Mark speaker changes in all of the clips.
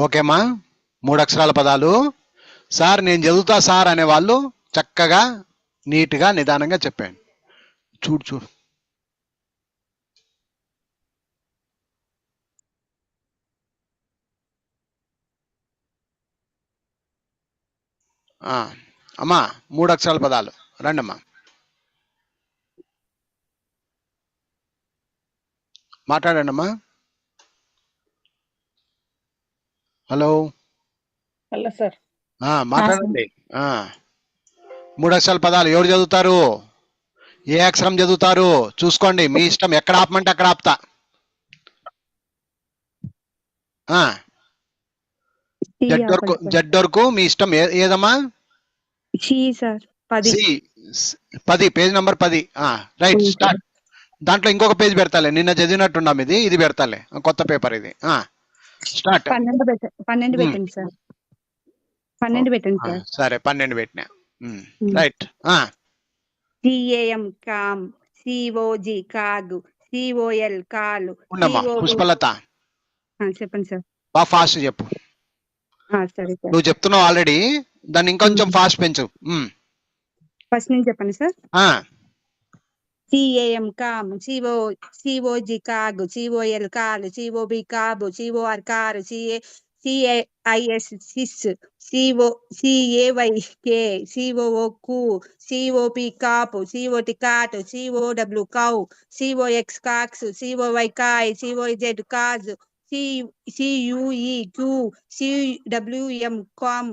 Speaker 1: ఓకేమా, 3 అక్షరాల పదాలు. సార్ నేను చదువుతా సార్ అనే వాళ్ళు చక్కగా నీట్గా నిదానంగా చెప్పండి. చూడు చూడు. అమ్మా 3 అక్షరాల పదాలు రండమ్మా, మాట్లాడండి అమ్మా. Hello
Speaker 2: hello sir.
Speaker 1: మాట్లాడండి. 3 అక్షరాల పదాలు ఎవరు చదువుతారు? ఏ అక్షరం చదువుతారు చూసుకోండి, మీ ఇష్టం. ఎక్కడ ఆపమంటే అక్కడ ఆపుతా. జడ్ వరకు మీ ఇష్టం. ఏదమ్మా? 10, పేజ్ నంబర్ 10. Right, start. దాంట్లో ఇంకొక పేజ్ పెడతాలే, నిన్న చదివినట్టున్నాం. ఇది పెడతాలే, కొత్త పేపర్ ఇది. స్టార్ట్.
Speaker 2: 12 పెట్టండి సార్. 12 పెట్టండి సార్.
Speaker 1: సరే 12 పెట్టినా. Right.
Speaker 2: CAM cam, COG cog, COL కాలు.
Speaker 1: పుష్పలత
Speaker 2: చెప్పండి సార్.
Speaker 1: బాగా ఫాస్ట్ చెప్పు.
Speaker 2: సరే సార్.
Speaker 1: నువ్వు చెప్తున్నావు ఆల్రెడీ, దాన్ని ఇంకొంచెం ఫాస్ట్ పెంచు.
Speaker 2: ఫస్ట్ నుంచి చెప్పండి sir. CAM cam, COG cog, COL col, COB cob, COR cor, CAIS cis, CAY cay, COO coo, COP cop, COT cot, COW cow, COX cox, COY coy, COZ coz, CUE cue, CWM cwm,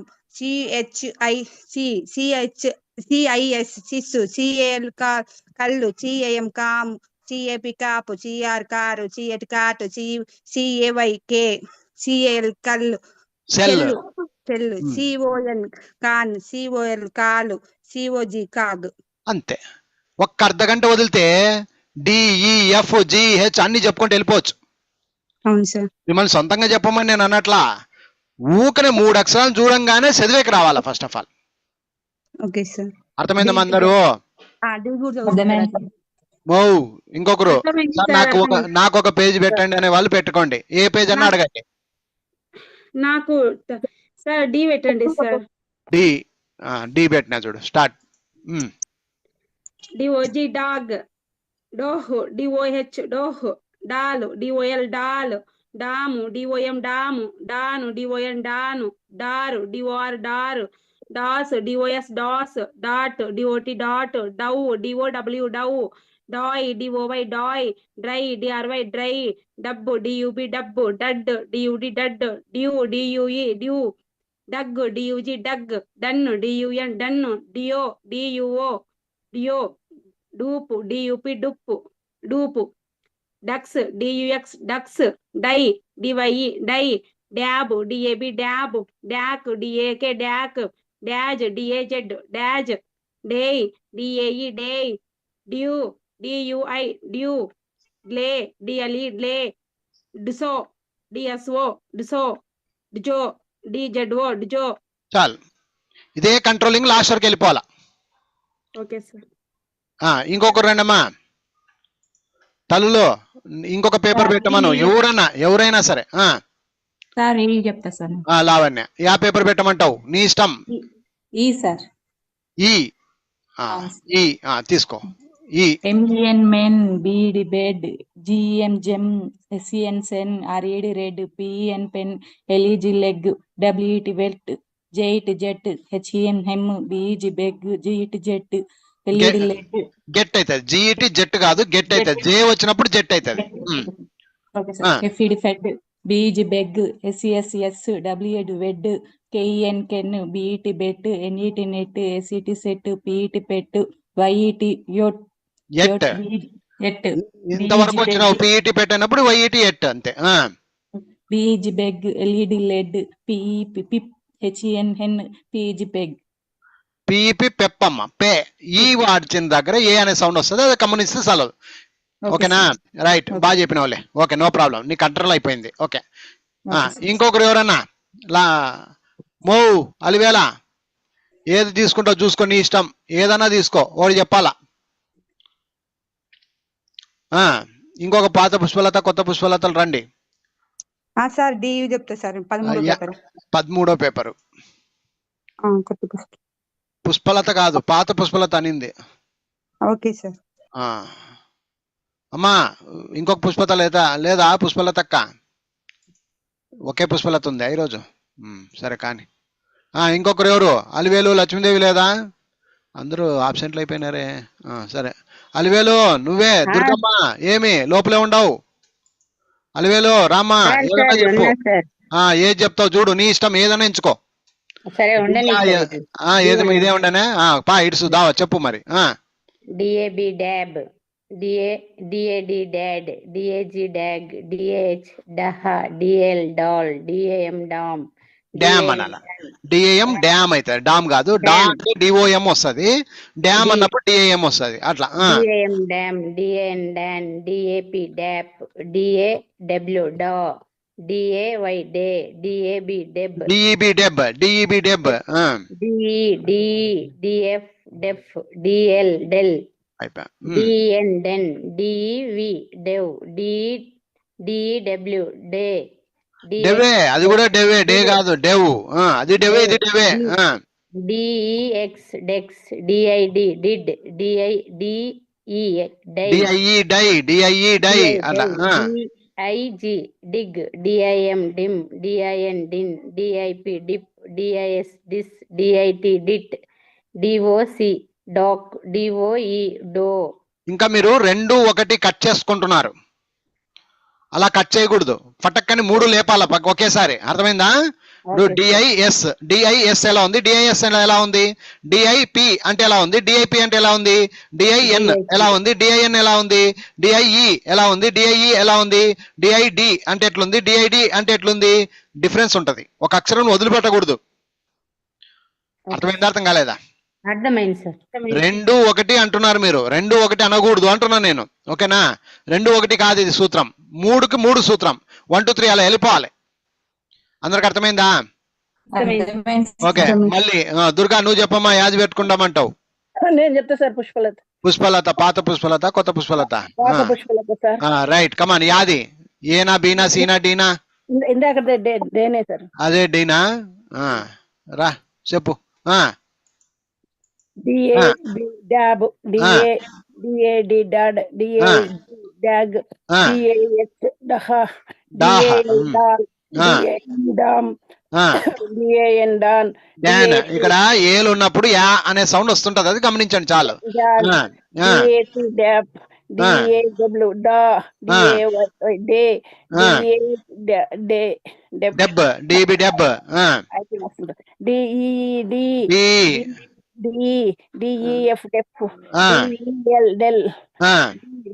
Speaker 2: CIS cis, CAL cal, CAM cam, CAP cap, CR car, CAT cat, CAY cay, CAL cal, చెల్లు, CON కాన్, COL కాలు, COG కాగు.
Speaker 1: అంతే. ఒక్క అర్ధగంట వదిలితే DEFGH అన్ని చెప్పుకుంటూ వెళ్ళిపోవచ్చు.
Speaker 2: అవును సార్.
Speaker 1: మిమ్మల్ని సొంతంగా చెప్పమని నేను అన్నట్లా. ఊకనే 3 అక్షరాలు చూడంగానే చదివేకి రావాలా first of all.
Speaker 2: Okay sir.
Speaker 1: అర్థమైందమ్మా అందరూ? ఇంకొకరు నాకు ఒక పేజ్ పెట్టండి అనే వాళ్ళు పెట్టుకోండి. ఏ పేజ్ అన్నా అడగండి.
Speaker 2: నాకు సార్ డి పెట్టండి సార్.
Speaker 1: డి పెట్టినా చూడు. Start.
Speaker 2: DOG dog, doh, DOH doh, dol, DOL dol, dom, DOM dom, don, DON don, dor, DOR dor, dos, DOS dos, dot, DOT dot, dow, DOW dow, doy, DOY doy, dry, DRY dry, dub, DUB dub, dud, DUD dud, due, DUE due, dug, DUG dug, dun, DUN dun, duo, DUO duo, dup, DUP dup, dup, dux, DUX dux, die, DYE dye, dab, DAB dab, dak, DAK dak, daz, DAZ daz, dae, DAE dae, dui, DUI dui, dle, DLE dle, dso, DSO dso, dzo, DZO dzo.
Speaker 1: చాలు, ఇదే controlling last వరకు వెళ్ళిపోవాలా.
Speaker 2: Okay sir.
Speaker 1: ఇంకొకరు రండమ్మా. తలులో ఇంకొక paper పెట్టమను. ఎవరైనా సరే.
Speaker 3: Sir ఈ చెప్తా సార్.
Speaker 1: లావణ్య, యా పేపర్ పెట్టమంటావు? నీ ఇష్టం.
Speaker 3: ఈ సార్.
Speaker 1: ఈ తీసుకో.
Speaker 3: MEN men, BD bed, GM gem, SEN sen, RED red, PEN pen, LEG leg, WET welt, JET jet, HEN hem, BEG beg, GET jet, LED leg.
Speaker 1: Get అవుతుంది. GET జెట్ కాదు, get అవుతుంది. J వచ్చినప్పుడు jet అవుతుంది.
Speaker 3: FED fed, BEG beg, SES WED wed, KEN ken, BET bet, NET net, SET set, PET pet, YET యోట్.
Speaker 1: ఇంతవరకు వచ్చినావు. PET పెట్టినప్పుడు YET et అంతే.
Speaker 3: BEG beg, LED led, PEP pip, HEN hen, PEG peg.
Speaker 1: PEP పెప్పమ్మ. పే ఈ వాడిచిన దగ్గర ఏ అనే సౌండ్ వస్తుంది, అది కమ్యూనిస్ట్ చాలదు. ఓకేనా? రైట్, బాగా చెప్పిన వాళ్ళే. ఓకే, నో ప్రాబ్లం, నీ కంట్రోల్ అయిపోయింది. ఓకే. ఇంకొకరు ఎవరన్నా అలివేళ ఏది తీసుకుంటావు చూసుకో, నీ ఇష్టం. ఏదన్నా తీసుకో, వాడు చెప్పాలా. ఇంకొక పాత పుష్పలత, కొత్త పుష్పలతలు రండి.
Speaker 4: సార్ డి చెప్తా సార్ 13వ
Speaker 1: యా.
Speaker 4: పేపర్
Speaker 1: 13వ పేపరు.
Speaker 4: కొత్త పుస్తకం.
Speaker 1: పుష్పలత కాదు, పాత పుష్పలత అనింది.
Speaker 4: Okay sir.
Speaker 1: ఆ. అమ్మా ఇంకొక పుష్పలత లేదా పుష్పలత అక్క? ఒకే పుష్పలత ఉందా ఈరోజు? సరే కానీ. ఇంకొకరు ఎవరు? అలివేలు లక్ష్మీదేవి లేదా? అందరూ ఆబ్సెంట్లు అయిపోయినారే. సరే అలివేలు నువ్వే. దుర్గమ్మ ఏమి లోపలే ఉండవు? అలివేలు రామ్మా, ఏదన్నా చెప్పు. ఏది చెప్తావు చూడు, నీ ఇష్టం, ఏదైనా ఎంచుకో.
Speaker 5: సరే ఉండని
Speaker 1: ఏది ఇదే ఉండనే. పా ఇడుసు దావా చెప్పు మరి.
Speaker 5: D A B dab, D A D dad, D A G dag, D A H dah, D L dal, D A M dam.
Speaker 1: Dam అనాల. డిఏఎం డ్యామ్ అవుతుంది, డామ్ కాదు. డిఓఎం వస్తుంది, డ్యామ్ అన్నప్పుడు డిఏఎం వస్తుంది అట్లా.
Speaker 5: D A M dam, D A N dan, D A P dap, D A W daw, D A Y day, D A B deb,
Speaker 1: D E B deb, D E B deb,
Speaker 5: D F def, D L del, D N den, D V dev, D W day,
Speaker 1: డెవే. అది కూడా డెవే, డే కాదు డెవ్. అది డెవే, ఇది డెవే.
Speaker 5: D E X dex, DID did, D E die,
Speaker 1: D I E die, D I E die అట్లా.
Speaker 5: D I G dig, D I M dim, D I N din, D I P dip, D I S dis, D I T dit, D O C doc, D O E doe. ఇంకా
Speaker 1: మీరు 2 1 కట్ చేసుకుంటున్నారు. అలా కట్ చేయకూడదు, పటక్కని 3 లేపాల ఒకేసారి. అర్థమైందా? ఇప్పుడు డిఐఎస్ ఎలా ఉంది, డిఐఎస్ ఎలా ఉంది, డిఐపి అంటే ఎలా ఉంది, డిఐపి అంటే ఎలా ఉంది, డిఐఎన్ ఎలా ఉంది, డిఐఎన్ ఎలా ఉంది, డిఐఈ ఎలా ఉంది, డిఐఈ ఎలా ఉంది, డిఐడి అంటే ఎట్లుంది, డిఐడి అంటే ఎట్లుంది. డిఫరెన్స్ ఉంటది, ఒక అక్షరం వదిలిపెట్టకూడదు. అర్థమైందా? అర్థం కాలేదా?
Speaker 5: అర్థమైంది సార్.
Speaker 1: 2 1 అంటున్నారు మీరు, 2 1 అనకూడదు అంటున్నాను నేను. ఓకేనా? 2 1 కాదు ఇది సూత్రం, 3కి 3 సూత్రం. 1 2 3 అలా వెళ్ళిపోవాలి. అందరికి అర్థమైందా? ఓకే. మళ్ళీ దుర్గా నువ్వు చెప్పమ్మా, యాది పెట్టుకుంటామంటావు?
Speaker 6: నేను చెప్తా సార్. పుష్పలత.
Speaker 1: పుష్పలత, పాత పుష్పలత, కొత్త పుష్పలత? రైట్, కమాన్. యాది? ఏనా, బీనా, సీనా, డీనా?
Speaker 6: ఇందాక డేనే సార్.
Speaker 1: అదే డీనా. రా చెప్పు.
Speaker 6: Dab, D A D dad, D A G dag, D A H dah, D A L dal, D A E dam, D A N dan.
Speaker 1: ఇక్కడ ఏలు ఉన్నప్పుడు యా అనే సౌండ్ వస్తుంటది, అది గమనించండి చాలు.
Speaker 6: D A P dap, D A W daw, D A Y day,
Speaker 1: deb, D B deb,
Speaker 6: D E D D E F def, D L del,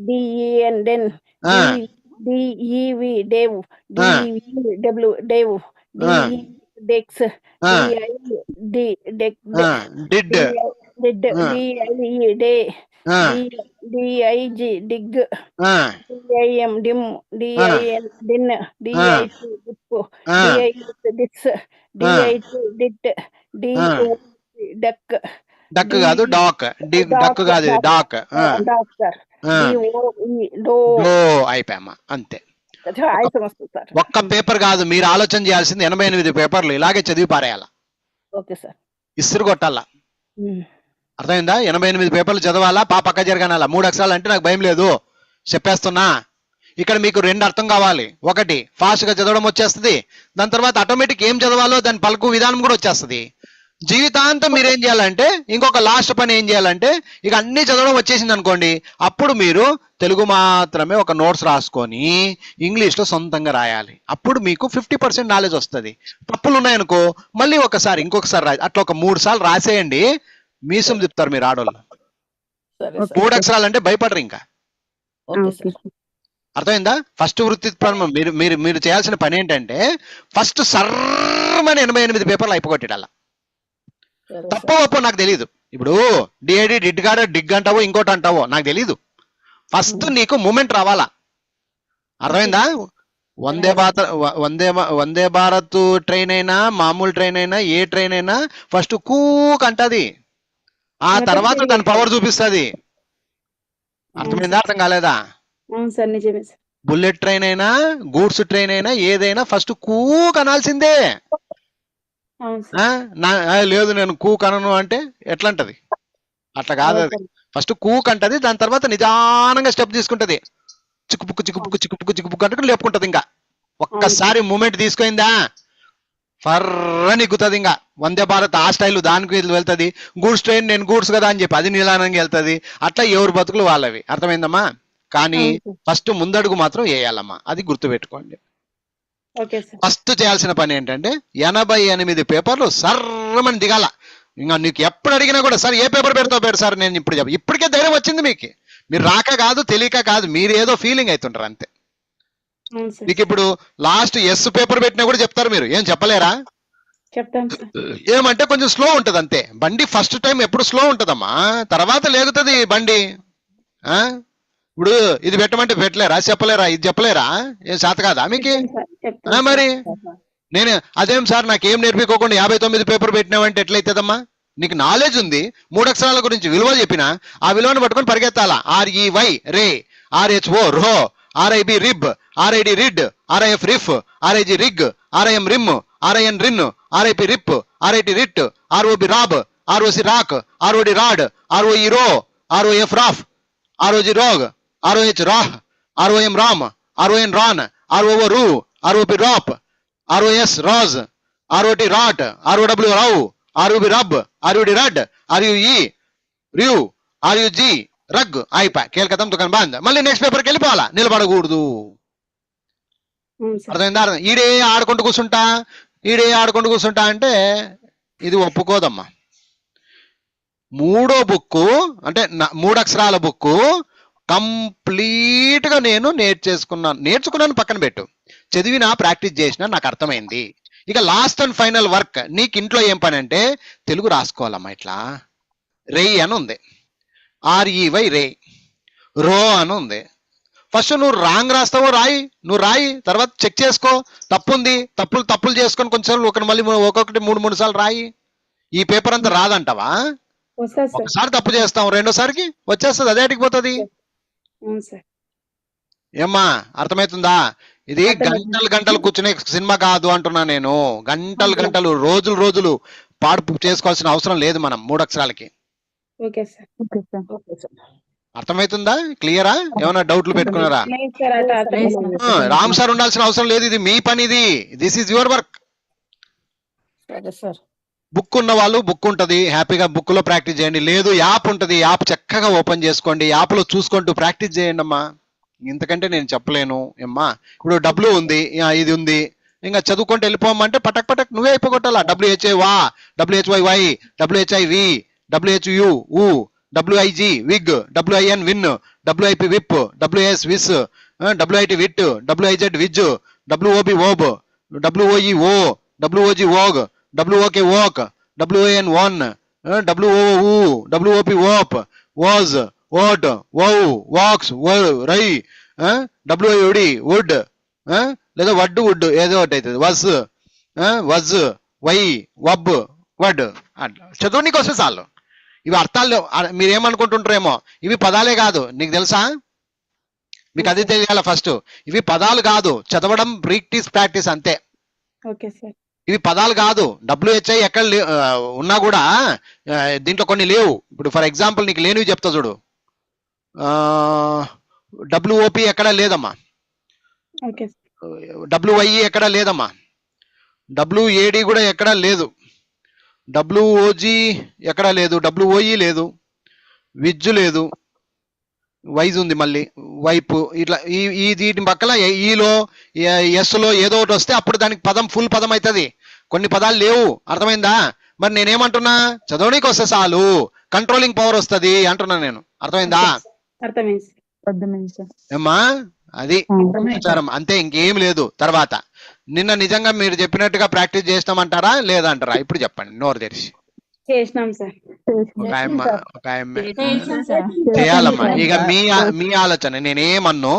Speaker 6: D E N den, D E V dev, D W dev, D E dex, D I deck did, D I E day, D I G dig, D I M dim, D I N din, D I C dip, D I S dis, D I C dit, D O duck.
Speaker 1: Duck కాదు doc, duck కాదు doc. అయిపోయామా? అంతే. ఒక్క paper కాదు, మీరు ఆలోచన చేయాల్సింది 88 పేపర్లు ఇలాగే చదివి పారేయాల. ఇసురు కొట్టాలా. అర్థమైందా? 88 పేపర్లు చదవాలా, పక్క జరగాల. 3 అక్షరాలు అంటే నాకు భయం లేదు, చెప్పేస్తున్నా. ఇక్కడ మీకు 2 అర్థం కావాలి. ఒకటి, ఫాస్ట్ గా చదవడం వచ్చేస్తుంది, దాని తర్వాత ఆటోమేటిక్ ఏం చదవాలో దాని పలుకు విధానం కూడా వచ్చేస్తుంది. జీవితాంతం మీరు ఏం చేయాలంటే, ఇంకొక లాస్ట్ పని ఏం చేయాలంటే, ఇక అన్ని చదవడం వచ్చేసింది అనుకోండి, అప్పుడు మీరు తెలుగు మాత్రమే ఒక నోట్స్ రాసుకొని ఇంగ్లీష్లో సొంతంగా రాయాలి. అప్పుడు మీకు 50% నాలెడ్జ్ వస్తుంది. తప్పులు ఉన్నాయనుకో మళ్ళీ ఒకసారి ఇంకొకసారి రాయి. అట్లా ఒక 3 సార్లు రాసేయండి, మీసం చెప్తారు మీరు ఆడోళ్ళు. 3 అక్షరాలు అంటే భయపడరు ఇంకా. అర్థమైందా? ఫస్ట్ వృత్తి మీరు మీరు మీరు చేయాల్సిన పని ఏంటంటే, ఫస్ట్ సర్రమని 88 పేపర్లు అయిపోగొట్టాల. తప్ప నాకు తెలియదు. ఇప్పుడు డిఐడి డిడ్ కాడ డిగ్ అంటావో ఇంకోటి అంటావో నాకు తెలీదు. ఫస్ట్ నీకు మూమెంట్ రావాలా. అర్థమైందా? వందే భారత్ ట్రైన్ అయినా, మామూలు ట్రైన్ అయినా, ఏ ట్రైన్ అయినా ఫస్ట్ కూక్ అంటది, ఆ తర్వాత దాని పవర్ చూపిస్తుంది. అర్థమైందా? అర్థం కాలేదా? బుల్లెట్ ట్రైన్ అయినా గూడ్స్ ట్రైన్ అయినా ఏదైనా ఫస్ట్ కూక్ అనాల్సిందే.
Speaker 2: అవును సార్.
Speaker 1: లేదు నేను కూక్ అనను అంటే ఎట్లా అంటది? అట్లా కాదు అది. ఫస్ట్ కూక్ అంటది, దాని తర్వాత నిదానంగా స్టెప్ తీసుకుంటది. చిక్కుపుక్కు చిక్కుపుక్కు చిక్కుపుక్కు చిక్కుపుక్కు అంటే లేపుకుంటది. ఇంకా ఒక్కసారి మూమెంట్ తీసుకుందా ఫర్రని ఎక్కుతుంది. ఇంకా వందే భారత్ ఆ స్టైల్ దానికి వెళ్తుంది. గూడ్స్ ట్రైన్ నేను గూడ్స్ కదా అని చెప్పి అది నిదానంగా వెళ్తుంది. అట్లా ఎవరు బతుకులు వాళ్ళవి. అర్థమైందమ్మా? కానీ ఫస్ట్ ముందడుగు మాత్రం వేయాలమ్మా, అది గుర్తుపెట్టుకోండి.
Speaker 2: Okay sir.
Speaker 1: ఫస్ట్ చేయాల్సిన పని ఏంటంటే 88 పేపర్లు సర్రమని దిగాల. ఇంకా నీకు ఎప్పుడు అడిగినా కూడా సార్ ఏ పేపర్ పెడతావు పేరు సార్ నేను ఇప్పుడు చెప్పి, ఇప్పటికే ధైర్యం వచ్చింది మీకు. మీరు రాక కాదు తెలియక కాదు, మీరు ఏదో ఫీలింగ్ అవుతుంటారు అంతే.
Speaker 2: అవును సార్.
Speaker 1: మీకు ఇప్పుడు లాస్ట్ ఎస్ పేపర్ పెట్టినా కూడా చెప్తారు, మీరు ఏం చెప్పలేరా?
Speaker 2: చెప్తాను సార్.
Speaker 1: ఏమంటే కొంచెం స్లో ఉంటది అంతే. బండి ఫస్ట్ టైం ఎప్పుడు స్లో ఉంటదమ్మా, తర్వాత లేగుతుంది బండి. ఇప్పుడు ఇది పెట్టమంటే పెట్టలేరా? చెప్పలేరా? ఇది చెప్పలేరా? ఏం చేత కాదా మీకు? మరి నేను అదేం సార్ నాకేం నేర్పించుకోకుండా 59 పేపర్ పెట్టినావంటే ఎట్లయితుందమ్మా? నీకు నాలెడ్జ్ ఉంది, 3 అక్షరాల గురించి విలువ చెప్పిన ఆ విలువను పట్టుకొని పరిగెత్తాలా. REY rey, RHO rho, RIB rib, RID rid, RIF rif, RIG rig, RIM rim, RIN rin, RIP rip, RIT rit, ROB rob, ROC roc, ROD rod, ROE roe, ROF rof, ROG rog, ROH roh, ROM rom, RON ron, ROO roo, ROP rop, ROS ros, ROT rot, ROW row, RUB rub, RUD rud, RUE rue, RUG rug. అయిపోయి కేల్కతం దుకాణం బాంద్. మళ్ళీ next పేపర్కి వెళ్ళిపోవాలా, నిలబడకూడదు. అర్థమైందా? ఈడే ఆడుకుంటూ కూర్చుంటా, ఈడే ఆడుకుంటూ కూర్చుంటా అంటే ఇది ఒప్పుకోదమ్మా. 3వ బుక్ అంటే 3 అక్షరాల బుక్ కంప్లీట్ గా నేను నేర్చుకున్నాను పక్కన పెట్టు, చదివినా ప్రాక్టీస్ చేసినా నాకు అర్థమైంది. ఇక లాస్ట్ అండ్ ఫైనల్ వర్క్ నీకు ఇంట్లో ఏం పని అంటే తెలుగు రాసుకోవాలమ్మా. ఇట్లా రేయ్ అని ఉంది, REY రే, రో అని ఉంది. ఫస్ట్ నువ్వు రాంగ్ రాస్తావో రాయి, నువ్వు రాయి, తర్వాత చెక్ చేసుకో, తప్పు ఉంది, తప్పులు చేసుకొని కొంచెం మళ్ళీ ఒక్కొక్కటి 3 సార్లు రాయి. ఈ పేపర్ అంతా రాదంటావా? ఒకసారి తప్పు చేస్తాం, రెండోసారికి వచ్చేస్తుంది, అదేటికి పోతుంది. ఏమ్మా అర్థమవుతుందా? ఇది గంటలు కూర్చునే సినిమా కాదు అంటున్నా నేను. గంటలు రోజులు పాడు చేసుకోవాల్సిన అవసరం లేదు మనం 3 అక్షరాలకి. అర్థమవుతుందా? క్లియరా? ఏమైనా డౌట్లు పెట్టుకున్నారా? రామ్ సార్ ఉండాల్సిన అవసరం లేదు, ఇది మీ పని, ఇది this is your work. Book ఉన్న వాళ్ళు బుక్ ఉంటది, హ్యాపీగా బుక్ లో ప్రాక్టీస్ చేయండి. లేదు యాప్ ఉంటది, యాప్ చక్కగా ఓపెన్ చేసుకోండి, యాప్ లో చూసుకుంటూ ప్రాక్టీస్ చేయండి అమ్మా. ఇంతకంటే నేను చెప్పలేను ఏమ్మా. ఇప్పుడు డబ్ల్యూ ఉంది, ఇది ఉంది, ఇంకా చదువుకుంటూ వెళ్ళిపోమంటే పటక్ నువ్వే అయిపోగొట్టాలా. WHA wha, WHY why, WHI wi, WHU ఊ, WIG wig, WIN win, WIP wip, WS wis, WIT wit, WIZ wiz, WOB ob, WOE ఓ, WOG og, WOK oak, WON won, WOO WOP op, waz ot, wow wax rye, WIOD wood, లేదా వడ్డు wood ఏదో ఒకటి అవుతుంది. Wuz why, wub wud. అట్లా చదువునికి వస్తే చాలు. ఇవి అర్థాలు మీరేమనుకుంటుంటారేమో, ఇవి పదాలే కాదు, నీకు తెలుసా? మీకు అది తెలియాల ఫస్ట్. ఇవి పదాలు కాదు, చదవడం ప్రాక్టీస్ అంతే. ఇవి పదాలు కాదు. WHI ఎక్కడ ఉన్నా కూడా దీంట్లో కొన్ని లేవు. ఇప్పుడు ఫర్ ఎగ్జాంపుల్ నీకు లేనివి చెప్తా చూడు. WOP ఎక్కడా లేదమ్మా, WIE ఎక్కడా లేదమ్మా, WAD కూడా ఎక్కడా లేదు, WOG ఎక్కడా లేదు, WOE లేదు, విజ్ లేదు, వైజ్ ఉంది, మళ్ళీ వైపు. ఇట్లా ఈ వీటి పక్కన ఈలో ఎస్లో ఏదో ఒకటి వస్తే అప్పుడు దానికి పదం ఫుల్ పదం అవుతుంది. కొన్ని పదాలు లేవు. అర్థమైందా? మరి నేనేమంటున్నా, చదవడానికి వస్తే చాలు, కంట్రోలింగ్ పవర్ వస్తుంది అంటున్నా నేను. అర్థమైందా? ఏమ్మా అది అంతే, ఇంకేం లేదు. తర్వాత నిన్న నిజంగా మీరు చెప్పినట్టుగా ప్రాక్టీస్ చేస్తామంటారా లేదంటారా? ఇప్పుడు చెప్పండి నోరు తెరిచి. చేయాలమ్మా. ఇక మీ ఆలోచన. నేనేమన్ను,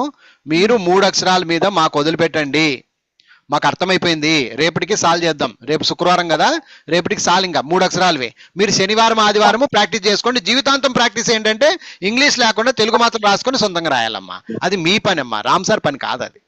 Speaker 1: మీరు 3 అక్షరాల మీద మాకు వదిలిపెట్టండి. మాకు అర్థమైపోయింది, రేపటికి సాల్వ్ చేద్దాం. రేపు శుక్రవారం కదా, రేపటికి సాల్ ఇంకా 3 అక్షరాలవి. మీరు శనివారం ఆదివారం ప్రాక్టీస్ చేసుకోండి. జీవితాంతం ప్రాక్టీస్ ఏంటంటే ఇంగ్లీష్ లేకుండా తెలుగు మాత్రం రాసుకొని సొంతంగా రాయాలమ్మా. అది మీ పని అమ్మా, రామ్ సార్ పని కాదు అది.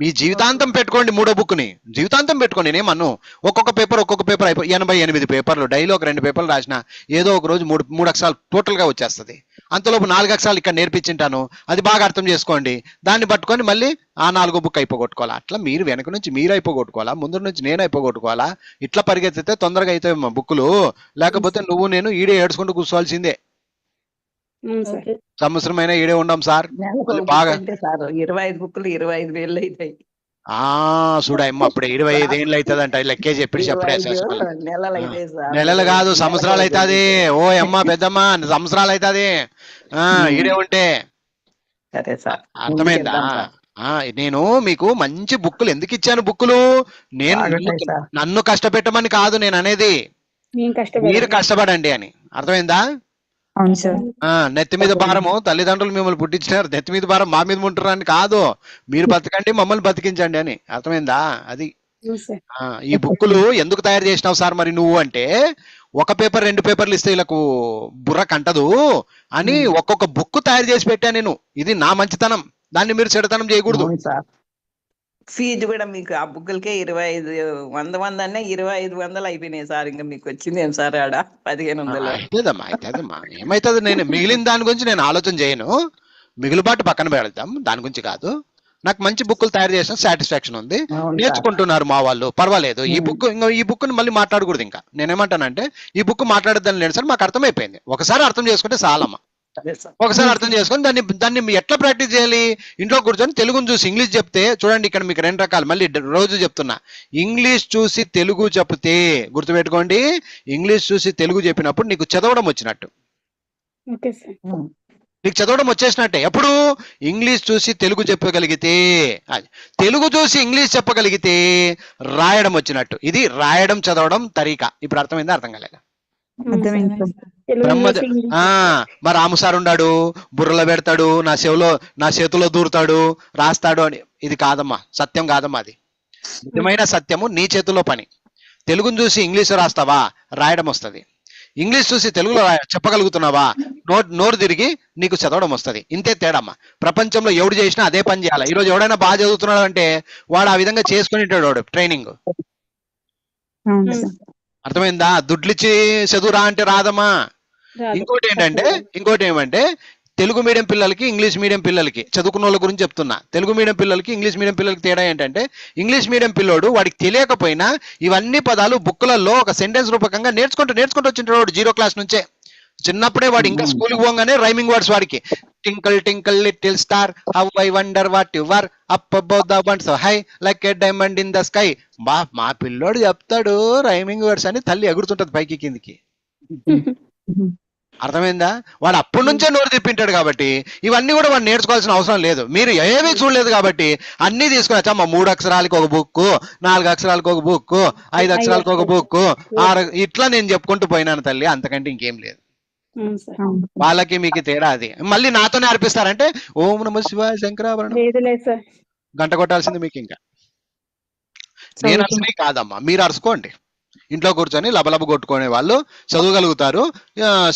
Speaker 1: మీ జీవితాంతం పెట్టుకోండి 3వ బుక్ని, జీవితాంతం పెట్టుకోండి. నేనేమన్ను ఒక్కొక్క పేపర్ అయిపోయి 88 పేపర్లు, డైలీ ఒక 2 పేపర్లు రాసిన ఏదో ఒక రోజు 3 అక్షరాలు టోటల్గా వచ్చేస్తుంది. అంతలోపు 4 అక్షరాలు ఇక్కడ నేర్పించింటాను, అది బాగా అర్థం చేసుకోండి. దాన్ని పట్టుకొని మళ్ళీ ఆ 4వ బుక్ అయిపోగొట్టుకోవాలా. అట్లా మీరు వెనక నుంచి మీరు అయిపోగొట్టుకోవాలా, ముందు నుంచి నేను అయిపోగొట్టుకోవాలా. ఇట్లా పరిగెత్తితే తొందరగా అవుతాయి మా బుక్కులు. లేకపోతే నువ్వు నేను ఈడే ఏడ్చుకుంటూ కూర్చోవాల్సిందే. సంవత్సరమైనా ఈడే ఉండం సార్. బాగా
Speaker 7: 25 బుక్కులు 25,000 అవుతాయి.
Speaker 1: చూడమ్మ అప్పుడే 25 ఏళ్ళు అవుతుంది అంట, లెక్కే చెప్పి అప్పుడే
Speaker 7: నెలలు అయితే సార్.
Speaker 1: నెలలు కాదు సంవత్సరాలు అవుతుంది. ఓ అమ్మ పెద్దమ్మ సంవత్సరాలు అవుతుంది ఈడే ఉంటే.
Speaker 7: సరే సార్,
Speaker 1: అర్థమైందా? నేను మీకు మంచి బుక్కులు ఎందుకు ఇచ్చాను? బుక్కులు నేను నన్ను కష్టపెట్టమని కాదు నేను అనేది, మీరు కష్టపడండి అని. అర్థమైందా? నెత్తి మీద భారము తల్లిదండ్రులు మిమ్మల్ని పుట్టించినారు, నెత్తి మీద భారం మా మీద ఉంటున్నారు అని కాదు, మీరు బతకండి మమ్మల్ని బతికించండి అని. అర్థమైందా? అది ఈ బుక్కులు ఎందుకు తయారు చేసినావు సార్ మరి నువ్వు అంటే, ఒక పేపర్ 2 పేపర్లు ఇస్తే వీళ్ళకు బుర్ర కంటదు అని ఒక్కొక్క బుక్ తయారు చేసి పెట్టా నేను. ఇది నా మంచితనం, దాన్ని మీరు చెడుతనం చేయకూడదు.
Speaker 7: ఫీజు కూడా మీకు ఆ బుక్కులకే 25,100 అనే 2,500 అయిపోయినాయి సార్. ఇంకా మీకు వచ్చింది ఏం సార్ ఆడ 1,500.
Speaker 1: అవుతుందమ్మా ఏమైతుంది, నేను మిగిలిన దాని గురించి నేను ఆలోచన చేయను, మిగులుబాటు పక్కన పెడతాం, దాని గురించి కాదు. నాకు మంచి బుక్కులు తయారు చేసిన సాటిస్ఫాక్షన్ ఉంది, నేర్చుకుంటున్నారు మా వాళ్ళు, పర్వాలేదు. ఈ బుక్ మళ్ళీ మాట్లాడకూడదు. ఇంకా నేనేమంటానంటే ఈ బుక్ మాట్లాడద్దని లేదు సార్, మాకు అర్థమైపోయింది. ఒకసారి అర్థం చేసుకుంటే చాలమ్మా, ఒకసారి అర్థం చేసుకొని దాన్ని ఎట్లా ప్రాక్టీస్ చేయాలి? ఇంట్లో కూర్చొని తెలుగును చూసి ఇంగ్లీష్ చెప్తే చూడండి, ఇక్కడ మీకు 2 రకాలు, మళ్ళీ రోజు చెప్తున్నా. ఇంగ్లీష్ చూసి తెలుగు చెప్తే గుర్తుపెట్టుకోండి, ఇంగ్లీష్ చూసి తెలుగు చెప్పినప్పుడు నీకు చదవడం వచ్చినట్టు, నీకు చదవడం వచ్చేసినట్టే. ఎప్పుడు ఇంగ్లీష్ చూసి తెలుగు చెప్పగలిగితే, తెలుగు చూసి ఇంగ్లీష్ చెప్పగలిగితే రాయడం వచ్చినట్టు. ఇది రాయడం చదవడం తరీకా. ఇప్పుడు అర్థమైందా? అర్థం కాలేదా? మా రాము సార్ ఉన్నాడు, బుర్రలో పెడతాడు, నా చేతిలో దూరుతాడు, రాస్తాడు అని. ఇది కాదమ్మా, సత్యం కాదమ్మా. అది నిజమైన సత్యము నీ చేతిలో పని. తెలుగును చూసి ఇంగ్లీష్ రాస్తావా, రాయడం వస్తుంది. ఇంగ్లీష్ చూసి తెలుగులో చెప్పగలుగుతున్నావా, నోరు తిరిగి నీకు చదవడం వస్తుంది. ఇంతే తేడమ్మా. ప్రపంచంలో ఎవడు చేసినా అదే పని చేయాలి. ఈరోజు ఎవడైనా బాగా చదువుతున్నాడు అంటే వాడు ఆ విధంగా చేసుకుని వాడు ట్రైనింగ్. అర్థమైందా? దుడ్లిచ్చి చదువురా అంటే రాదమ్మా. ఇంకోటి ఏమంటే తెలుగు మీడియం పిల్లలకి ఇంగ్లీష్ మీడియం పిల్లలకి, చదువుకున్న వాళ్ళ గురించి చెప్తున్నా, తెలుగు మీడియం పిల్లలకి ఇంగ్లీష్ మీడియం పిల్లలకి తేడా ఏంటంటే, ఇంగ్లీష్ మీడియం పిల్లోడు వాడికి తెలియకపోయినా ఇవన్నీ పదాలు బుక్కులలో ఒక సెంటెన్స్ రూపకంగా నేర్చుకుంటూ వచ్చింటాడు 0 క్లాస్ నుంచే. చిన్నప్పుడే వాడు ఇంకా స్కూల్కి పోగానే రైమింగ్ వర్డ్స్ వాడికి. Tinkle Tinkle little star how I wonder what you were up above the ones high like a diamond in the sky. మా పిల్లోడు చెప్తాడు రైమింగ్ వర్డ్స్ అని, తల్లి ఎగురుతుంటది పైకి కిందికి. అర్థమైందా? వాడు అప్పటి నుంచే నోరు తిప్పింటాడు కాబట్టి ఇవన్నీ కూడా వాడు నేర్చుకోవాల్సిన అవసరం లేదు. మీరు ఏమీ చూడలేదు కాబట్టి అన్ని తీసుకుని వచ్చామా, 3 అక్షరాలకి ఒక బుక్, 4 అక్షరాలకు ఒక బుక్, 5 అక్షరాలకు ఒక బుక్, 6 ఇట్లా నేను చెప్పుకుంటూ పోయినాను తల్లి, అంతకంటే ఇంకేం లేదు. వాళ్ళకి మీకు తేడా అది. మళ్ళీ నాతోనే అర్పిస్తారంటే ఓం నమః శివాయ శంకరాభరణం గంట కొట్టాల్సింది మీకు. ఇంకా నేను అసలు కాదమ్మా, మీరు అరుచుకోండి. ఇంట్లో కూర్చొని లబలబ కొట్టుకునే వాళ్ళు చదవగలుగుతారు,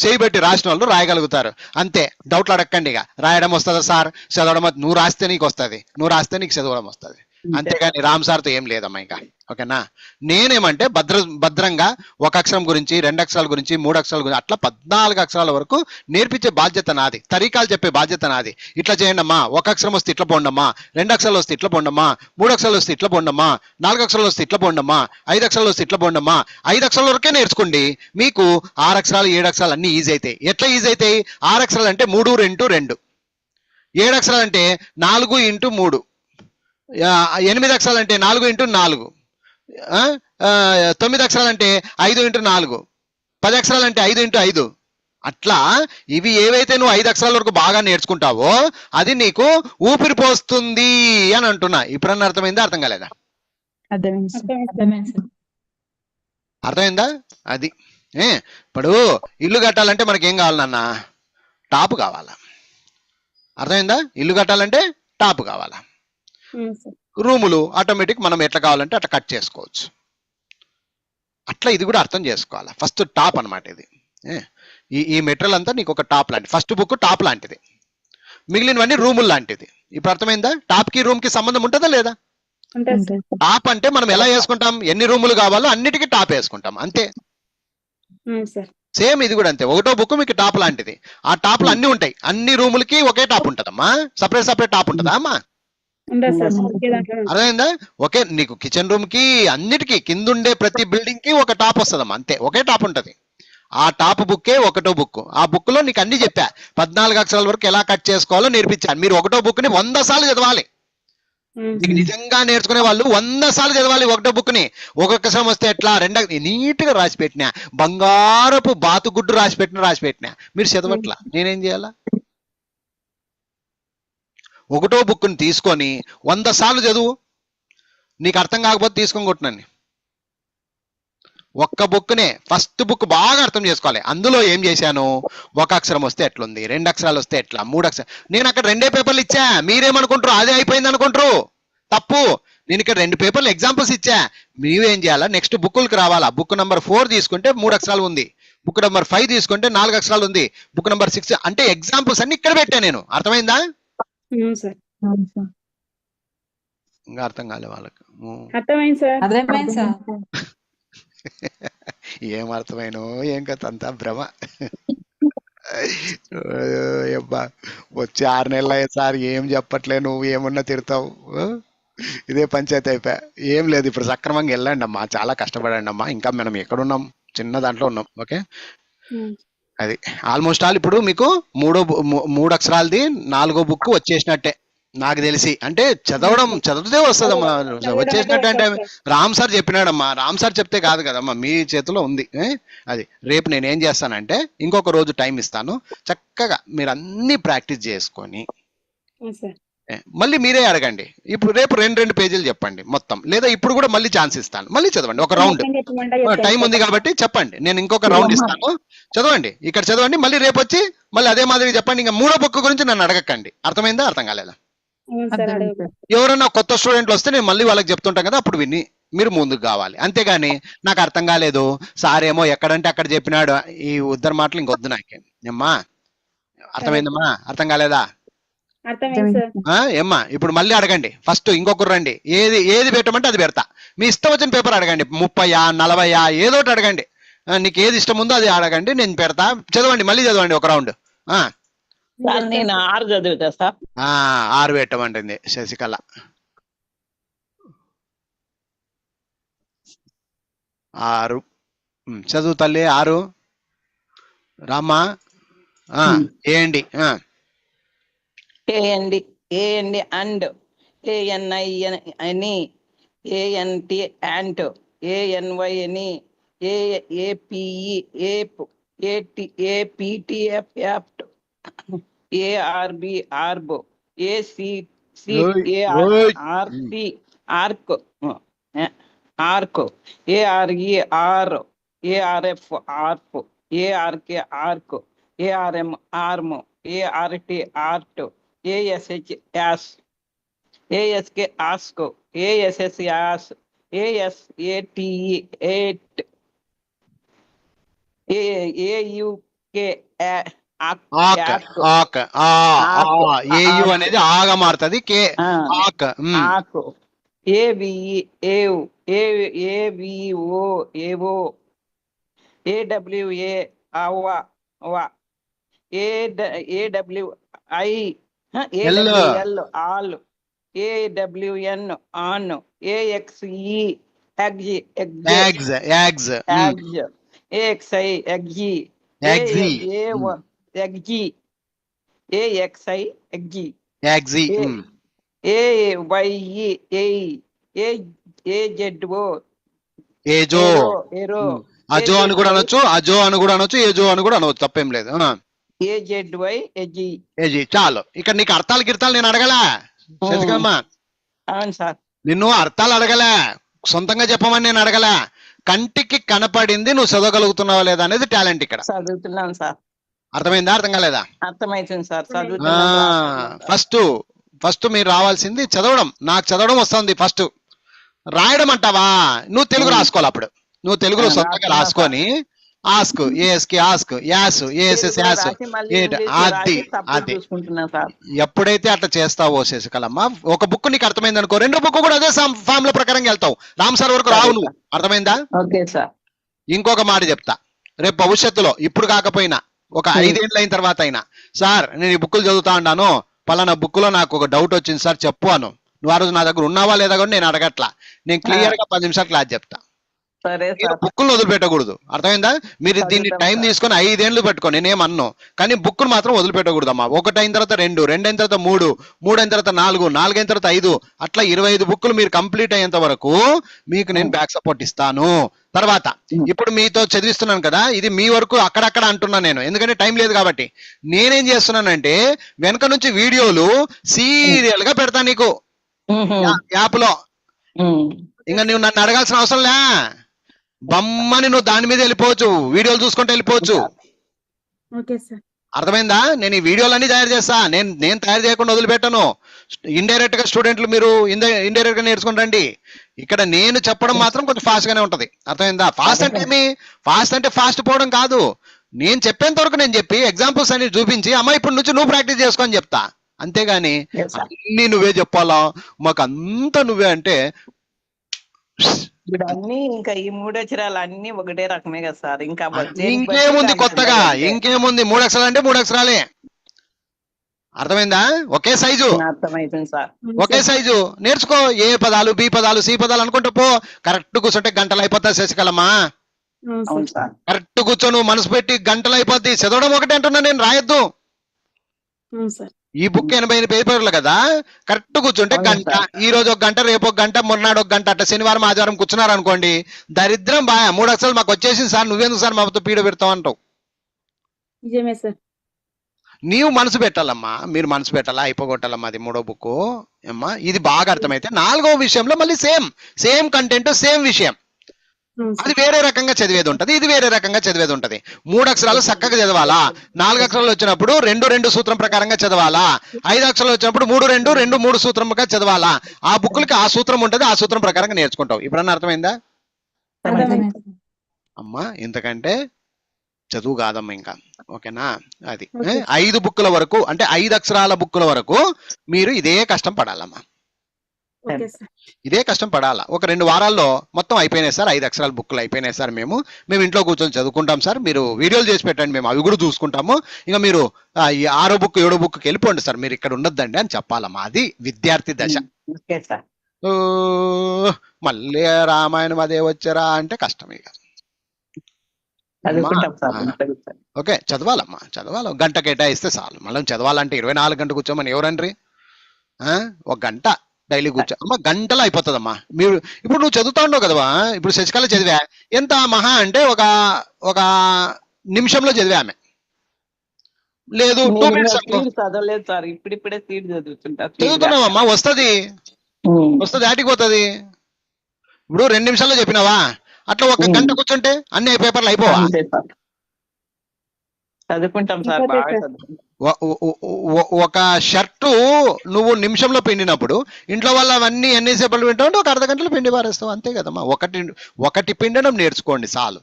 Speaker 1: చేయిబెట్టి రాసిన వాళ్ళు రాయగలుగుతారు. అంతే, డౌట్లు అడగండి. ఇక రాయడం వస్తుందా సార్, చదవడం నువ్వు రాస్తే నీకు వస్తుంది, నువ్వు రాస్తే నీకు చదవడం వస్తుంది. అంతేగాని రామ్ సార్తో ఏం లేదమ్మా ఇంకా. ఓకేనా? నేనేమంటే భద్రంగా 1 అక్షరం గురించి, 2 అక్షరాల గురించి, 3 అక్షరాల గురించి అట్లా 14 అక్షరాల వరకు నేర్పించే బాధ్యత నాది, తరీకాలు చెప్పే బాధ్యత నాది. ఇట్లా చేయండి అమ్మా, 1 అక్షరం వస్తే ఇట్లా పోండమ్మా, 2 అక్షరాలు వస్తే ఇట్లా పోండమ్మా, 3 అక్షరాలు వస్తే ఇట్లా పోండమ్మా, 4 అక్షరాలు వస్తే ఇట్లా పోండమ్మా, 5 అక్షరాలు వస్తే ఇట్లా పోండమ్మా. 5 అక్షరాల వరకే నేర్చుకోండి, మీకు 6 అక్షరాలు 7 అక్షరాలు అన్ని ఈజీ అవుతాయి. ఎట్లా ఈజీ అవుతాయి? 6 అక్షరాలు అంటే 3 2 2, 7 అక్షరాలు అంటే 4 x 3, 8 అక్షరాలు అంటే 4 x 4, 9 అక్షరాలు అంటే 5 x 4, 10 అక్షరాలు అంటే 5 x 5. అట్లా ఇవి ఏవైతే నువ్వు 5 అక్షరాల వరకు బాగా నేర్చుకుంటావో అది నీకు ఊపిరి పోస్తుంది అని అంటున్నా. ఇప్పుడన్నా అర్థమైందా? అర్థం కాలేదా? అర్థమైందా? అది ఇప్పుడు ఇల్లు కట్టాలంటే మనకేం కావాలన్నా, టాప్ కావాలా. అర్థమైందా? ఇల్లు కట్టాలంటే టాప్ కావాలా. రూములు ఆటోమేటిక్ మనం ఎట్లా కావాలంటే అట్లా కట్ చేసుకోవచ్చు. అట్లా ఇది కూడా అర్థం చేసుకోవాలి. ఫస్ట్ టాప్ అన్నమాట ఇది. ఈ మెటీరియల్ అంతా నీకు ఒక టాప్ లాంటిది. ఫస్ట్ బుక్ టాప్ లాంటిది, మిగిలినవన్నీ రూములు లాంటిది. ఇప్పుడు అర్థమైందా? టాప్ కి రూమ్ కి సంబంధం ఉంటుందా లేదా?
Speaker 2: ఉంటుంది సార్.
Speaker 1: టాప్ అంటే మనం ఎలా వేసుకుంటాం, ఎన్ని రూములు కావాలో అన్నిటికీ టాప్ వేసుకుంటాం అంతే.
Speaker 2: సార్.
Speaker 1: సేమ్ ఇది కూడా అంతే. ఒకటో బుక్ మీకు టాప్ లాంటిది. ఆ టాప్ లో అన్ని ఉంటాయి, అన్ని రూములకి ఒకే టాప్ ఉంటదమ్మా, సపరేట్ సపరేట్ టాప్ ఉంటుందా అమ్మా?
Speaker 2: ఉంటుంది సార్. ఒకే దాంట్లో ఉంటుంది.
Speaker 1: అర్థమైందా? ఓకే, నీకు కిచెన్ రూమ్ కి అన్నిటికీ కింద ఉండే ప్రతి బిల్డింగ్ కి ఒక టాప్ వస్తుందమ్మా, అంతే, ఒకే టాప్ ఉంటది. ఆ టాప్ బుక్కే ఒకటో బుక్. ఆ బుక్ లో నీకు అన్ని చెప్పా, 14 అక్షరాల వరకు ఎలా కట్ చేసుకోవాలో నేర్పించాను. మీరు ఒకటో బుక్ ని 100 సార్లు చదవాలి. మీకు నిజంగా నేర్చుకునే వాళ్ళు 100 సార్లు చదవాలి ఒకటో బుక్ ని. ఒక్కొక్క అక్షరం వస్తే ఎట్లా, నీట్ గా రాసి పెట్టినా, బంగారపు బాతుగుడ్డు రాసి పెట్టినా మీరు చదవట్లా, నేనేం చేయాలా? ఒకటో బుక్ ని తీసుకొని 100 సార్లు చదువు. నీకు అర్థం కాకపోతే తీసుకొని కొట్టునని. ఒక్క బుక్నే ఫస్ట్ బుక్ బాగా అర్థం చేసుకోవాలి. అందులో ఏం చేశాను, ఒక అక్షరం వస్తే ఎట్లుంది, 2 అక్షరాలు వస్తే ఎట్లా, 3 అక్షరాలు. నేను అక్కడ 2 పేపర్లు ఇచ్చా, మీరేమనుకుంటారు అదే అయిపోయింది అనుకుంటారు, తప్పు. నేను ఇక్కడ 2 పేపర్లు ఎగ్జాంపుల్స్ ఇచ్చా. మీరేం చేయాలా, నెక్స్ట్ బుక్కులకు రావాలా. బుక్ నెంబర్ 4 తీసుకుంటే 3 అక్షరాలు ఉంది, బుక్ నెంబర్ 5 తీసుకుంటే 4 అక్షరాలు ఉంది, బుక్ నెంబర్ 6 అంటే ఎగ్జాంపుల్స్ అన్ని ఇక్కడ పెట్టా నేను. అర్థమైందా?
Speaker 2: సార్.
Speaker 1: ఇంకా అర్థం కాలే వాళ్ళకి.
Speaker 2: అర్థమైంది సార్.
Speaker 3: అర్థమైంది సార్.
Speaker 1: ఏం అర్థమైనో ఏం కథ, అంతా భ్రమ. అబ్బా, వచ్చి 6 నెలలు అయ్యే సార్ ఏం చెప్పట్లే, నువ్వు ఏమన్నా తిడతావు, ఇదే పంచాయతీ అయిపోయా. ఏం లేదు, ఇప్పుడు సక్రమంగా వెళ్ళండి అమ్మా, చాలా కష్టపడండి అమ్మా. ఇంకా మనం ఎక్కడున్నాం, చిన్న దాంట్లో ఉన్నాం. ఓకే, అది ఆల్మోస్ట్ ఆల్ ఇప్పుడు మీకు 3 అక్షరాలది 4వ బుక్ వచ్చేసినట్టే నాకు తెలిసి. అంటే చదివితే వస్తుందమ్మా, వచ్చేసినట్టు. అంటే రామ్ సార్ చెప్పినాడమ్మా, రామ్ సార్ చెప్తే కాదు కదమ్మా, మీ చేతిలో ఉంది అది. రేపు నేను ఏం చేస్తానంటే ఇంకొక రోజు టైం ఇస్తాను, చక్కగా మీరు అన్ని ప్రాక్టీస్ చేసుకొని మళ్ళీ మీరే అడగండి. ఇప్పుడు రేపు 2 పేజీలు చెప్పండి మొత్తం, లేదా ఇప్పుడు కూడా మళ్ళీ ఛాన్స్ ఇస్తాను, మళ్ళీ చదవండి ఒక రౌండ్. టైం ఉంది కాబట్టి చెప్పండి, నేను ఇంకొక రౌండ్ ఇస్తాను, చదవండి, ఇక్కడ చదవండి, మళ్ళీ రేపు వచ్చి మళ్ళీ అదే మాదిరి చెప్పండి. ఇంకా 3వ బుక్ గురించి నన్ను అడగకండి. అర్థమైందా, అర్థం కాలేదా? ఎవరైనా కొత్త స్టూడెంట్లు వస్తే నేను మళ్ళీ వాళ్ళకి చెప్తుంటాం కదా, అప్పుడు విని మీరు ముందుకు కావాలి. అంతేగాని నాకు అర్థం కాలేదు సార్ ఏమో ఎక్కడంటే అక్కడ చెప్పినాడు, ఈ ఉద్దర మాటలు ఇంకొద్దు నాకే. ఏమ్మా అర్థమైందమ్మా, అర్థం కాలేదా? ఏమ్మా ఇప్పుడు మళ్ళీ అడగండి, ఫస్ట్ ఇంకొకరు రండి, ఏది పెట్టమంటే అది పెడతా. మీ ఇష్టం వచ్చిన పేపర్ అడగండి, 30 40 ఏదో ఒకటి అడగండి, నీకు ఏది ఇష్టం ఉందో అది అడగండి, నేను పెడతా. చదవండి, మళ్ళీ చదవండి ఒక రౌండ్.
Speaker 7: నేను 6 చదువుతా సార్.
Speaker 1: 6 పెట్టమంటుంది శశికళ. 6 చదువు తల్లి. 6 రామ్మా. ఏండి
Speaker 7: A M D and, A N I any, A N T ant, A N Y any, A P E ape, A P T F apt, A R B ఆర్బో, A C C A R C arc, A R E are, A R F arp, A R K ark, A R M arm, A R T art, A S H ash, A S K ask, A S S ass, A S A T E eight, A U K
Speaker 1: A U అనేది ఆగా మారుతుంది, కే ఆక్,
Speaker 7: ఏవిఈ ఏవ్, ఏవిఓ ఏవో, AWA అవ్వ, ఏడబ్ల్యూఐ AWL all, ఏడబ్ల్యూఎన్ on, ఏఎక్స్ఈ ఎగ్జి ఏఎక్స్ఐ ఎగ్జి ఏఎక్స్ఐ ఎగ్జి, ఏవైఈ ఏజెడ్ఓ
Speaker 1: ఏజో, అజో అని కూడా అనొచ్చు, అజో అని కూడా అనొచ్చు, ఏజో అని కూడా అనవచ్చు, తప్పేం లేదు.
Speaker 7: ఏజెడ్వై ఎజి.
Speaker 1: చాలు. ఇక్కడ నీకు అర్థాలు గిర్తాలు నేను అడగలా శశికమ్మా,
Speaker 7: అవును సార్,
Speaker 1: నిన్ను అర్థాలు అడగలే, సొంతంగా చెప్పమని నేను అడగలే. కంటికి కనపడింది నువ్వు చదవగలుగుతున్నావా లేదా అనేది టాలెంట్ ఇక్కడ.
Speaker 7: చదువుతున్నాను సార్.
Speaker 1: అర్థమైందా, అర్థం కాలేదా?
Speaker 7: అర్థమవుతుంది సార్,
Speaker 1: ఫస్ట్ ఫస్ట్ మీరు రావాల్సింది చదవడం. నాకు చదవడం వస్తుంది ఫస్ట్. రాయడం అంటావా, నువ్వు తెలుగు రాసుకోవాలి. అప్పుడు నువ్వు తెలుగులో సొంతంగా రాసుకొని ఆస్క్ ఏఎస్కి ఆస్క్ యాస్ ఏఎస్ఎస్ యాస్ అది అది ఎప్పుడైతే అట్లా చేస్తావో శశికళమ్మ, ఒక బుక్ నీకు అర్థమైంది అనుకో, రెండో బుక్ కూడా అదే ఫామ్ లో ప్రకారంగా వెళ్తావు. రామ్ సార్ వరకు రావు నువ్వు. అర్థమైందా? ఇంకొక మాట చెప్తా, రేపు భవిష్యత్తులో ఇప్పుడు కాకపోయినా ఒక 5 ఏళ్ళు అయిన తర్వాత అయినా, సార్ నేను ఈ బుక్కులు చదువుతా ఉన్నాను, పలానా బుక్ లో నాకు ఒక డౌట్ వచ్చింది సార్ చెప్పు అను. నువ్వు ఆ రోజు నా దగ్గర ఉన్నావా లేదా కూడా నేను అడగట్లా, నేను క్లియర్ గా 10 నిమిషాలు క్లాస్ చెప్తా. బుక్కులు వదిలిపెట్టకూడదు. అర్థమైందా? మీరు దీన్ని టైం తీసుకొని 5 ఏళ్ళు పెట్టుకోండి, నేనేమన్ను, కానీ బుక్కులు మాత్రం వదిలిపెట్టకూడదు అమ్మా. 1 అయిన తర్వాత 2, 2 అయిన తర్వాత 3, 3 అయిన తర్వాత 4, 4 అయిన తర్వాత 5, అట్లా 25 బుక్కులు మీరు కంప్లీట్ అయ్యేంత వరకు మీకు నేను బ్యాక్ సపోర్ట్ ఇస్తాను. తర్వాత ఇప్పుడు మీతో చదివిస్తున్నాను కదా, ఇది మీ వరకు అక్కడక్కడ అంటున్నాను నేను, ఎందుకంటే టైం లేదు కాబట్టి. నేనేం చేస్తున్నానంటే వెనక నుంచి వీడియోలు సీరియల్ గా పెడతా నీకు యాప్ లో. ఇంకా నువ్వు నన్ను అడగాల్సిన అవసరం లే, బొమ్మని నువ్వు దాని మీద వెళ్ళిపోవచ్చు, వీడియోలు చూసుకుంటూ వెళ్ళిపోవచ్చు. అర్థమైందా? నేను ఈ వీడియోలన్నీ తయారు చేస్తా, నేను తయారు చేయకుండా వదిలిపెట్టాను. ఇండైరెక్ట్ గా స్టూడెంట్లు మీరు ఇండైరెక్ట్ గా నేర్చుకుంటండి. ఇక్కడ నేను చెప్పడం మాత్రం కొంచెం ఫాస్ట్ గానే ఉంటది. అర్థమైందా? ఫాస్ట్ అంటే ఏమి, ఫాస్ట్ అంటే ఫాస్ట్ పోవడం కాదు, నేను చెప్పేంత వరకు నేను చెప్పి ఎగ్జాంపుల్స్ అన్ని చూపించి అమ్మ ఇప్పుడు నుంచి నువ్వు ప్రాక్టీస్ చేసుకొని చెప్తా. అంతేగాని అన్ని నువ్వే చెప్పాలా, మాకు అంతా నువ్వే అంటే
Speaker 7: అన్ని ఇంకా ఈ 3 అక్షరాలు అన్ని ఒకటే రకమే కదా సార్. ఇంకా
Speaker 1: ఇంకేముంది కొత్తగా, ఇంకేముంది? 3 అక్షరాలు అంటే 3 అక్షరాలే. అర్థమైందా? ఒకే సైజు,
Speaker 7: అర్థమైతుంది సార్.
Speaker 1: ఒకే సైజు నేర్చుకో. ఏ పదాలు, బి పదాలు, సి పదాలు అనుకుంటూ పో. కరెక్ట్ కూర్చుంటే గంటలు అయిపోతాయి శశికళమ్మ. కరెక్ట్ కూర్చో, నువ్వు మనసు పెట్టి గంటలు అయిపోద్ది. చదవడం ఒకటే అంటున్నా నేను, రాయొద్దు. ఈ బుక్ 80 పేపర్లు కదా, కరెక్ట్ కూర్చుంటే గంట. ఈ రోజు 1 గంట, రేపు 1 గంట, మొన్నాడు 1 గంట, అట్లా శనివారం ఆదివారం కూర్చున్నారు అనుకోండి, దరిద్రం బాయ్ 3 అక్షరాలు మాకు వచ్చేసింది సార్, నువ్వెందుకు సార్ మాతో పీడ పెడతావు అంటావు. నీవు మనసు పెట్టాలమ్మా, మీరు మనసు పెట్టాలా, అయిపోగొట్టాలమ్మా. అది 3వ బుక్ అమ్మా. ఇది బాగా అర్థమైతే 4వ విషయంలో మళ్ళీ సేమ్ కంటెంట్, సేమ్ విషయం. అది వేరే రకంగా చదివేది ఉంటది, ఇది వేరే రకంగా చదివేది ఉంటది. 3 అక్షరాలు చక్కగా చదవాలా, 4 అక్షరాలు వచ్చినప్పుడు 2 సూత్రం ప్రకారంగా చదవాలా, 5 అక్షరాలు వచ్చినప్పుడు 3 3 సూత్రంగా చదవాలా. ఆ బుక్కులకి ఆ సూత్రం ఉంటది, ఆ సూత్రం ప్రకారంగా నేర్చుకుంటావు. ఇప్పుడన్నా అర్థమైందా అమ్మా? ఇంతకంటే చదువు కాదమ్మా ఇంకా. ఓకేనా? అది 5 బుక్కుల వరకు, అంటే 5 అక్షరాల బుక్కుల వరకు మీరు ఇదే కష్టం పడాలమ్మా, ఇదే కష్టం పడాలా. ఒక 2 వారాల్లో మొత్తం అయిపోయినాయి సార్, 5 అక్షరాల బుక్కులు అయిపోయినాయి సార్, మేము ఇంట్లో కూర్చొని చదువుకుంటాం సార్, మీరు వీడియోలు చేసి పెట్టండి, మేము అవి కూడా చూసుకుంటాము. ఇంకా మీరు ఈ 6వ బుక్ 7వ బుక్కి వెళ్ళిపోండి సార్, మీరు ఇక్కడ ఉండొద్దండి అని చెప్పాలమ్మా. అది విద్యార్థి దశ. మళ్ళీ రామాయణం అదే వచ్చారా అంటే కష్టం ఇక. ఓకే, చదవాలమ్మా, చదవాలి. 1 గంట కేటాయిస్తే చాలు. మళ్ళీ చదవాలంటే 24 గంటలు కూర్చోమని ఎవరండ్రి? 1 గంట డైలీ కూర్చో అమ్మా, గంటలో అయిపోతుందమ్మా. మీరు ఇప్పుడు నువ్వు చదువుతా ఉండవు కదవా, ఇప్పుడు శశికళ చదివా ఎంత మహా అంటే ఒక నిమిషంలో చదివా ఆమె, లేదు 2 minutes
Speaker 7: చదవలేదు సార్, ఇప్పుడిప్పుడే సీట్
Speaker 1: చదువుతున్నావమ్మా. వస్తుంది ఆటిపోతుంది. ఇప్పుడు 2 నిమిషాల్లో చెప్పినావా, అట్లా 1 గంట కూర్చుంటే అన్ని పేపర్లు అయిపోవా?
Speaker 7: చదువుకుంటాం సార్, బాగా
Speaker 1: ఒక షర్టు నువ్వు నిమిషంలో పిండినప్పుడు ఇంట్లో వాళ్ళ అవన్నీ ఎన్ని సేపలు పింటావు అంటే 1 అర్ధ గంటలో పిండి పారేస్తావు, అంతే కదమ్మా. ఒకటి పిండడం నేర్చుకోండి చాలు.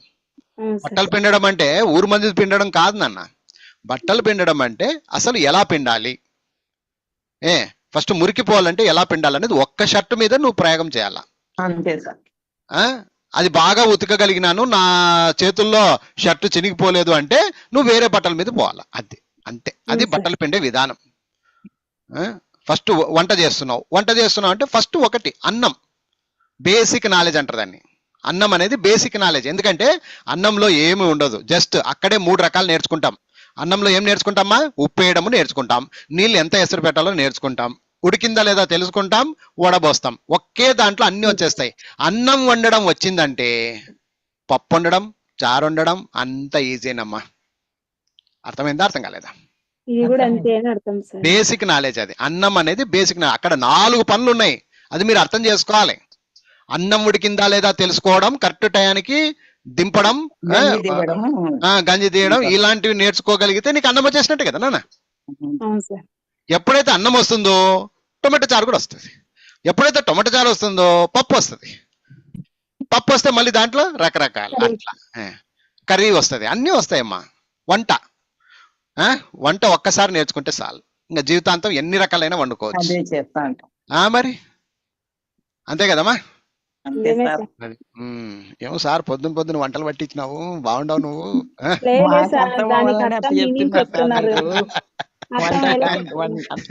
Speaker 1: బట్టలు పిండడం అంటే ఊరు మంది పిండడం కాదు నాన్న. బట్టలు పిండడం అంటే అసలు ఎలా పిండాలి, ఫస్ట్ మురికిపోవాలంటే ఎలా పిండాలనేది ఒక్క షర్టు మీద నువ్వు ప్రయోగం చేయాలా.
Speaker 7: అంతే సార్.
Speaker 1: అది బాగా ఉతకగలిగినాను, నా చేతుల్లో షర్టు చినిగిపోలేదు అంటే నువ్వు వేరే బట్టల మీద పోవాలా, అంతే. అది బట్టలు పిండే విధానం. ఫస్ట్ వంట చేస్తున్నావు అంటే ఫస్ట్ ఒకటి అన్నం, బేసిక్ నాలెడ్జ్ అంటారు దాన్ని. అన్నం అనేది బేసిక్ నాలెడ్జ్. ఎందుకంటే అన్నంలో ఏమి ఉండదు, జస్ట్ అక్కడే 3 రకాలు నేర్చుకుంటాం. అన్నంలో ఏం నేర్చుకుంటామా? ఉప్పు వేయడము నేర్చుకుంటాం, నీళ్ళు ఎంత ఎసరు పెట్టాలో నేర్చుకుంటాం, ఉడికిందా లేదా తెలుసుకుంటాం, వడబోస్తాం. ఒకే దాంట్లో అన్ని వచ్చేస్తాయి. అన్నం వండడం వచ్చిందంటే పప్పు వండడం, చారు వండడం అంత ఈజీనమ్మా. అర్థమైందా, అర్థం కాలేదా? బేసిక్ నాలెడ్జ్ అది. అన్నం అనేది బేసిక్. అక్కడ 4 పనులు ఉన్నాయి, అది మీరు అర్థం చేసుకోవాలి. అన్నం ఉడికిందా లేదా తెలుసుకోవడం, కరెక్ట్ టయానికి దింపడం, గంజి తీయడం, ఇలాంటివి నేర్చుకోగలిగితే నీకు అన్నం వచ్చేసినట్టే కదా నాన్న. ఎప్పుడైతే అన్నం వస్తుందో టొమాటో చారు కూడా వస్తుంది. ఎప్పుడైతే టొమాటో చారు వస్తుందో పప్పు వస్తుంది. పప్పు వస్తే మళ్ళీ దాంట్లో రకరకాల అట్లా కర్రీ వస్తుంది, అన్నీ వస్తాయమ్మా. వంట ఒక్కసారి నేర్చుకుంటే చాలు, ఇంకా జీవితాంతం ఎన్ని రకాలైన వండుకోవచ్చు.
Speaker 7: అదే చేస్తా అంట.
Speaker 1: మరి అంతే కదమ్మా.
Speaker 7: అంతే సార్.
Speaker 1: ఏమో సార్ పొద్దున వంటలు పట్టించినావు, బాగుండవు నువ్వు.
Speaker 6: లేదు
Speaker 7: మాకు
Speaker 6: సార్,
Speaker 7: అర్థం
Speaker 6: దానికి
Speaker 7: అవ్వాలని
Speaker 6: అర్థం
Speaker 7: అట్లా
Speaker 6: మీనింగ్
Speaker 7: చెప్తున్నా సార్
Speaker 6: చెప్తున్నారు.
Speaker 7: మీరు.
Speaker 6: అర్థం ఎలా
Speaker 7: వంట